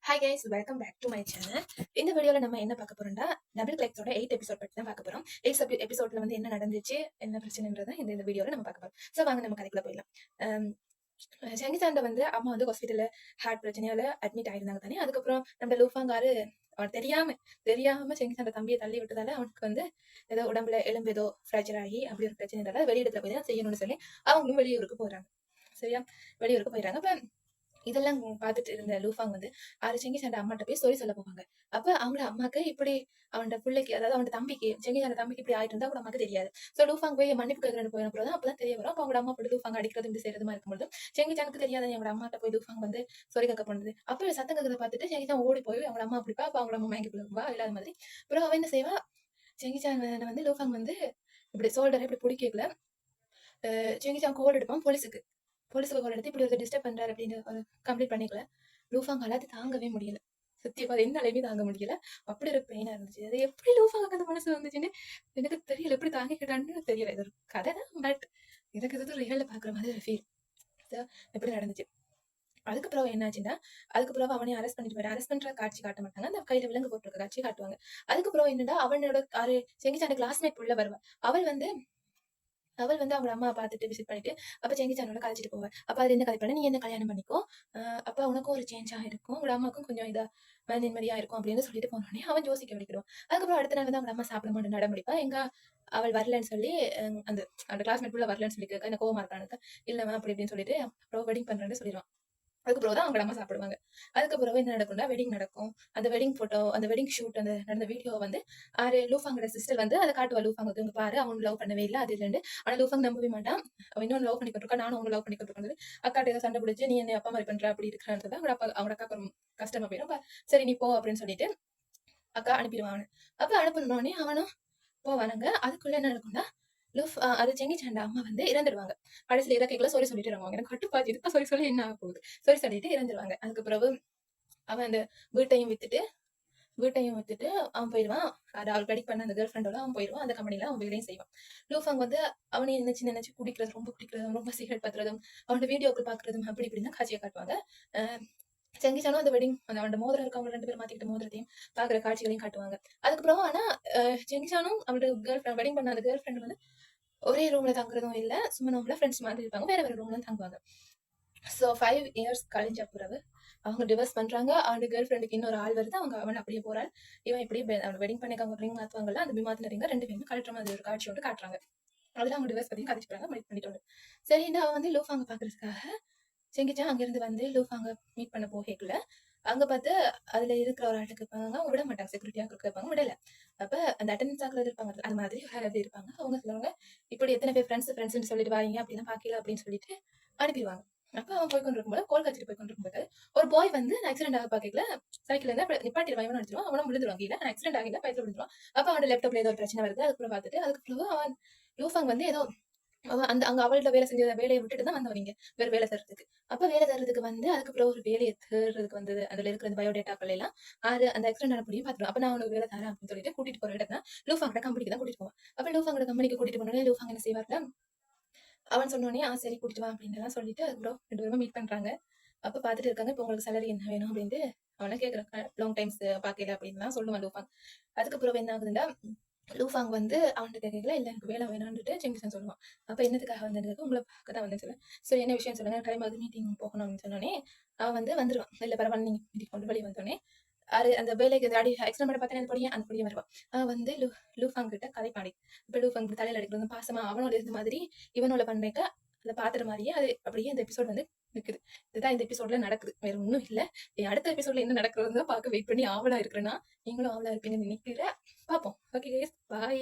Hi guys, welcome back to my channel. இந்த வீடியோல நம்ம என்ன பார்க்க போறோம்னா, டபுள் கிளிக்ஸோட 8 எபிசோட் பத்தி தான் பார்க்க போறோம். 8 எபிசோட்ல வந்து என்ன நடந்துச்சு, என்ன பிரச்சனைன்றதை இந்த வீடியோல நம்ம பார்க்க போறோம். ஸோ வாங்க நம்ம கதைக்குள்ள போயிடலாம். செங்கிசாண்ட வந்து அம்மா வந்து ஹாஸ்பிட்டல்ல ஹார்ட் பிரச்சனையால அட்மிட் ஆயிருந்தாங்க தானே. அதுக்கப்புறம் நம்ம லூஃபாங்காரு அவன் தெரியாம செங்கிசாண்ட தம்பியை தள்ளி விட்டதால அவனுக்கு வந்து ஏதோ உடம்புல எலும்பு ஏதோ ஃப்ராக்சர் ஆகி அப்படி ஒரு பிரச்சனைனால வெளியிடத்துல போய் தான் செய்யணும்னு சொல்லி அவங்களும் வெளியூருக்கு போறாங்க. சரியா, வெளியூருக்கு போயிடறாங்க. அப்ப இதெல்லாம் பார்த்துட்டு இருந்த லூஃபாங் வந்து செங்கிசாண்ட அம்மாட்ட போய் சொல்லி சொல்ல போவாங்க. அப்ப அவங்க அம்மாக்கு இப்படி அவனோட பிள்ளைக்கு, அதாவது அவனோட தம்பிக்கு, செங்கிசாண்ட தம்பிக்கு இப்படி ஆயிட்டு இருந்தா கூட அம்மாக்கு தெரியாது. சோ லூஃபாங் போய் மன்னிப்பு கேட்கறன்னு போயிடும் அப்பதான் தெரிய வரும். அப்ப அவங்க அம்மா போட்டு லூஃபாங் அடிக்கிறது இப்படி செய்யறதுமா இருக்கும்போது செங்கிசானுக்கு தெரியாத என்னோட அம்மாட்ட போய் லூஃபாங் வந்து சொல்லி கேட்க போனது. அப்ப சத்தம் கேட்கறத பார்த்துட்டு செங்கிசான் ஓடி போய் அவங்க அம்மா அப்படிப்பா, அப்ப அவங்க அம்மா மயங்கி போவா இல்லாத மாதிரி. அப்புறம் அவன் என்ன செய்வா, செங்கிசான் வந்து லூஃபாங் வந்து இப்படி சோல்டரை இப்படி பிடிக்கல. செங்கிசான் கோல் எடுப்பான் போலீஸுக்கு கால் எடுத்து இப்படி ஒரு டிஸ்டர்ப் பண்றாரு அப்படின்னு ஒரு கம்ப்ளீட் பண்ணிக்கல. லூஃபாங்கால அது தாங்கவே முடியல. சத்தியமா அது என்னாலுமே தாங்க முடியல. அப்படி ஒரு பெயினா இருந்துச்சு. அது எப்படி லூஃபாங்க அந்த மனசு வந்துச்சுன்னு எனக்கு தெரியல. எப்படி தாங்கிக்கிட்டான்னு தெரியல. இது ஒரு கதை தான், பட் எனக்கு இது ரியல்ல பாக்குற மாதிரி ஒரு ஃபீல். எப்படி நடந்துச்சு. அதுக்கப்புறம் என்னாச்சுன்னா, அதுக்கப்புறம் அவனை அரெஸ்ட் பண்ணிட்டு போயிட்டு அரெஸ்ட் பண்ற காட்சி காட்ட மாட்டாங்க. அந்த கையில விலங்கு போட்டுருக்க காட்சி காட்டுவாங்க. அதுக்கப்புறம் என்னடா, அவனோட செங்கிச்சாண்ட கிளாஸ்மேட் உள்ள வருவா. அவள் வந்து அவங்க அம்மா பார்த்துட்டு விசிட் பண்ணிட்டு அப்ப செங்கிச்சானோட கழிச்சிட்டு போவேன். அப்ப அது என்ன கதை, நீ என்ன கல்யாணம் பண்ணிக்கோ, அப்ப உனக்கும் ஒரு சேஞ்ச் ஆயிருக்கும், உங்க அம்மாக்கும் கொஞ்சம் இதா நிம்மதியா இருக்கும் அப்படின்னு சொல்லிட்டு போனோடனே அவன் யோசிக்க விடுக்கிடுவான். அதுக்கப்புறம் அடுத்த நாள் வந்து அவங்க அம்மா சாப்பிட மாட்டேன் நடமுடிப்பா. எங்க அவள் வரலன்னு சொல்லி அந்த அந்த கிளாஸ்மேட் உள்ள வரலன்னு சொல்லி என்ன கோவமா இருக்கானுக்கு, இல்லவா அப்படி இப்படின்னு சொல்லிட்டு அப்புறம் வெட்டிங் பண்றேன்னு சொல்லிடுவான். அதுக்கப்புறம் தான் அவங்க அம்மா சாப்பிடுவாங்க. அதுக்கப்புறம் என்ன நடக்கும்னா, வெட்டிங் நடக்கும். அந்த வெட்டிங் போட்டோ, அந்த வெட்டிங் ஷூட், அந்த நடந்த வீடியோ வந்து லூஃபாங்கோட சிஸ்டர் வந்து அதை காட்டுவா. லூஃபாங் இங்க பாரு, அவன் லவ் பண்ணவே இல்லை அது இல்லைன்னு. ஆனா லூஃபாங் நம்பவே மாட்டான். அவன் இன்னொன்று லவ் பண்ணிக்கிட்டு இருக்கா, நானும் அவங்க லவ் பண்ணிக்கிட்டு இருக்கேன். அக்காட்ட ஏதோ சண்டை பிடிச்சி, நீ என்ன அப்பா மாதிரி பண்ற அப்படி இருக்கிறான்னு அவங்க அக்காக்கு ஒரு கஷ்டமா போயிடும். சரி நீ போ அப்படின்னு சொல்லிட்டு அக்கா அனுப்பிடுவான். அப்ப அனுப்பணுன்னே அவனும் போவானுங்க. அதுக்குள்ள என்ன நடக்கும்னா, அது செங்கிச்சாண்ட அம்மா வந்து இறந்துடுவாங்க. கடைசியில இறக்கைக்குள்ள சொல்லி சொல்லிட்டு இருவாங்க. எனக்கு கட்டுப்பாச்சு, இதுக்கு சொல்லி என்ன ஆக போகுது, சொல்லிட்டு இறந்துருவாங்க. அதுக்கு பிறகு அவன் அந்த வீட்டையும் வித்துட்டு அவன் போயிடுவான். அவள் கடி பண்ண அந்த கேர்ள் ஃப்ரெண்டோட அவன் போயிடுவான். அந்த கம்பெனில அவன் வேலையும் செய்வான். லூஃபாங் வந்து அவனை நினைச்சு குடிக்கிறது, ரொம்ப குடிக்கிறதும், ரொம்ப சிகரெட் பத்துறதும், அவனோட வீடியோக்கள் பாக்குறதும் அப்படி இப்படின்னு தான் காட்சியை காட்டுவாங்க. செங்கிச்சானும் அந்த வெட்டிங், அவனோட மோதிரம் இருக்க, அவங்க 2 பேரும் மாத்திக்கிட்ட மோதிரத்தையும் பாக்குற காட்சிகளையும் காட்டுவாங்க. அதுக்கப்புறம் ஆனா செங்கிச்சானும் அவனோட கேர்ள் ஃப்ரெண்ட், வெட்டிங் பண்ண அந்த கேர்ள் ஃப்ரெண்ட் வந்து ஒரே ரூம்ல தங்குறதும் இல்ல, சும்மா ரூம்ல ஃப்ரெண்ட்ஸ் மாதிரி இருப்பாங்க, வேற ரூம்ல தங்குவாங்க. ஸோ 5 இயர்ஸ் கழிஞ்ச பிறகு அவங்க டிவோர்ஸ் பண்றாங்க. அவனோட கேர்ள் ஃப்ரெண்டுக்கு இன்னொரு ஆள் வருது. அவன் அப்படியே போறாள். இவன் இப்படி அவன் வெட்டிங் பண்ணிக்காங்க ரிங் மாத்துவாங்கல்ல, அந்த மாத்தின ரிங்க 2 பேருமே கழட்டுற மாதிரி ஒரு காட்சி வந்து காட்டுறாங்க. அதுல அவங்க டிவோர்ஸ் பத்தியும் கதைச்சுக்கிறாங்க, பண்ணிட்டு. சரின்னு அவன் வந்து லூஃபாங்க பாக்குறதுக்காக செங்கிச்சான் அங்கிருந்து வந்து லூஃபாங்க மீட் பண்ண போகல. அங்க பார்த்து அதுல இருக்கிற ஒரு ஆளுக்கு இருப்பாங்க, அவங்க விட மாட்டாங்க, செக்யூரிட்டியா இருப்பாங்க, விடல. அப்ப அந்த அட்டெண்டன்ஸ் ஆக்குறது இருப்பாங்க, அது மாதிரி வேற எது இருப்பாங்க. அவங்க சொல்லுவாங்க, இப்படி எத்தனை பேர் ஃப்ரெண்ட்ஸ் சொல்லிட்டு வாங்க அப்படிலாம் பாக்கல அப்படின்னு சொல்லிட்டு அனுப்பிடுவாங்க. அப்ப அவன் போய் கொண்டிருக்கும்போது, கோல் காய்ச்சிட்டு போய் கொண்டிருக்கும்போது ஒரு பாய் வந்து ஆக்சிடென்ட் ஆக பாக்கல சைக்கிள் இருந்து நிப்பாட்டிடுவான். இவன் அடிச்சிருவான், அவனும் விழுந்துருவாங்க. இல்ல ஆக்சிடென்ட் ஆகில பயத்துல விழுந்துருவான். அப்ப அவனோட லேப்டாப்ல ஏதோ ஒரு பிரச்சனை வருது. அதுக்கப்புறம் பார்த்துட்டு அதுக்கப்புறம் அவன் லூஃபாங் வந்து ஏதோ அங்க அவள்கிட்ட வேலை செஞ்ச வேலையை விட்டுட்டு தான் வந்தவங்க வேற வேலை தரத்துக்கு. அப்ப வேலை தரத்துக்கு வந்து அதுக்கப்புறம் ஒரு வேலையை தேடுறதுக்கு வந்தது. அதுல இருக்கிற பயோடேட்டாக்கள் எல்லாம் அந்த ஆக்சிடென்ட் ஆனப்படியும் பாத்துருவோம். அப்ப நான் உனக்கு வேலை தரேன் அப்படின்னு சொல்லிட்டு கூட்டிட்டு போற இடத்துல லூஃபாங்கோட கம்பெனிக்கு தான் கூட்டிட்டு போவான். அப்ப லூஃபாங்கோட கம்பெனிக்கு கூட்டிட்டு போனோடனே லூஃபாங் என்ன செய்வார்ல, அவன் சொன்னோடனே சரி கூட்டிட்டு வா அப்படின்னு எல்லாம் சொல்லிட்டு அதுக்கப்புறம் 2 பேரும் மீட் பண்றாங்க. அப்ப பாத்துட்டு இருக்காங்க, இப்ப உங்களுக்கு சேலரி என்ன வேணும் அப்படின்ட்டு அவனை கேட்கறான். லாங் டைம்ஸ் பாக்கல அப்படின்னு சொல்லுவான் லூஃபாங். அதுக்கப்புறம் என்ன ஆகுதுன்னா, லூஃபாங் வந்து அவன்கிட்ட கேட்கல, இல்ல எனக்கு வேலை வேணான்ட்டு செங்கிசான் சொல்லுவான். அப்ப என்னத்துக்காக வந்ததுக்கு, உங்களை பார்க்க தான் வந்து சொல்லுவேன். சரி என்ன விஷயம் சொல்லுங்க, டைம் ஆகுது, மீட்டிங் போகணும் அப்படின்னு சொன்னோடனே அவன் வந்து வந்துருவான். இல்ல பரவாயில்ல, நீங்க மீட்டிங் கொண்டு வெளியே வந்தோடனே அந்த வேலைக்கு அடி எக்ஸ்ட்ரா பண்ண பார்த்தேன் அந்த பொடியை வருவான். அவன் வந்து லூஃபாங் கிட்ட கதை பாடி, இப்ப லூஃபாங் தலையில அடிக்கிறது பாசமா அவனோட இருந்த மாதிரி இவனோட பண்றேக்க அதை பாத்துற மாதிரியே அது அப்படியே அந்த எபிசோட் வந்து நிக்குது. இதுதான் இந்த எபிசோட்ல நடக்குது, வேற ஒண்ணும் இல்ல. அடுத்த எபிசோட்ல என்ன நடக்கிறதா பார்க்க வெயிட் பண்ணி ஆவலா இருக்கிறேன்னா, நீங்களும் ஆவலா இருப்பீங்கன்னு நினைக்கிறேன். பார்ப்போம். ஓகே கைஸ், பாய்.